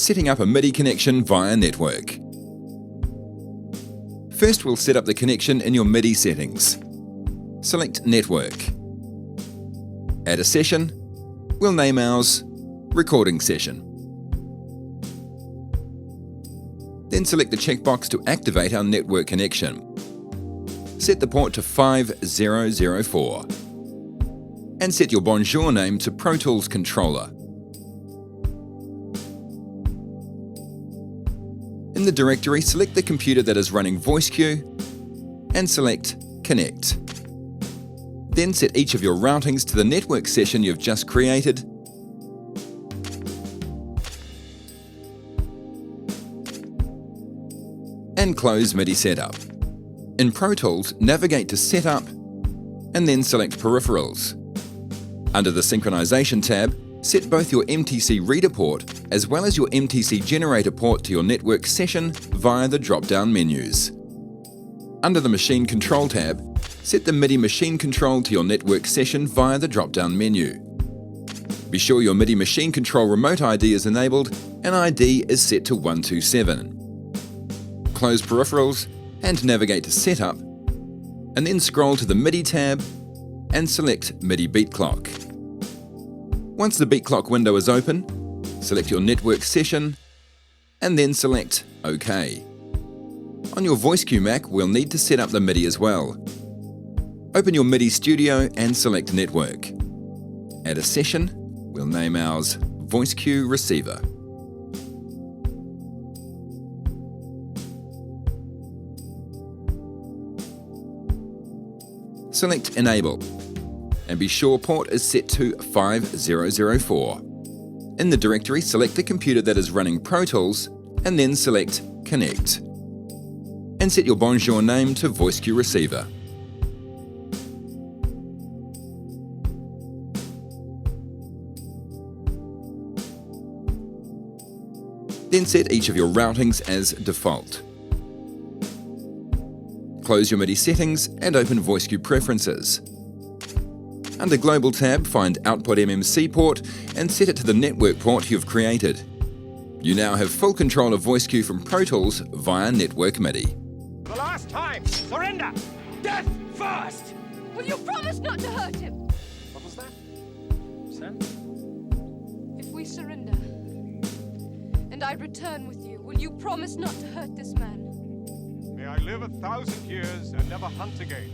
setting up a MIDI connection via network. First, we'll set up the connection in your MIDI settings. Select Network. Add a session. We'll name ours Recording Session. Then select the checkbox to activate our network connection. Set the port to 5004 and set your Bonjour name to Pro Tools Controller. In the directory, select the computer that is running VoiceQ and select Connect. Then set each of your routings to the network session you've just created and close MIDI Setup. In Pro Tools, navigate to Setup and then select Peripherals. Under the Synchronization tab, set both your MTC reader port as well as your MTC generator port to your network session via the drop-down menus. Under the Machine Control tab, set the MIDI machine control to your network session via the drop-down menu. Be sure your MIDI machine control remote ID is enabled and ID is set to 127. Close Peripherals and navigate to Setup, and then scroll to the MIDI tab and select MIDI Beat Clock. Once the beat clock window is open, select your network session and then select OK. On your VoiceQ Mac, we'll need to set up the MIDI as well. Open your MIDI Studio and select Network. Add a session. We'll name ours VoiceQ Receiver. Select Enable, and be sure port is set to 5004. In the directory, select the computer that is running Pro Tools, and then select Connect. And set your Bonjour name to VoiceQ Receiver. Then set each of your routings as default. Close your MIDI settings and open VoiceQ Preferences. Under Global tab, find Output MMC port and set it to the network port you've created. You now have full control of VoiceQ from Pro Tools via Network MIDI. The last time! Surrender! Death first! Will you promise not to hurt him? What was that? Sir? If we surrender, and I return with you, will you promise not to hurt this man? May I live 1,000 years and never hunt again.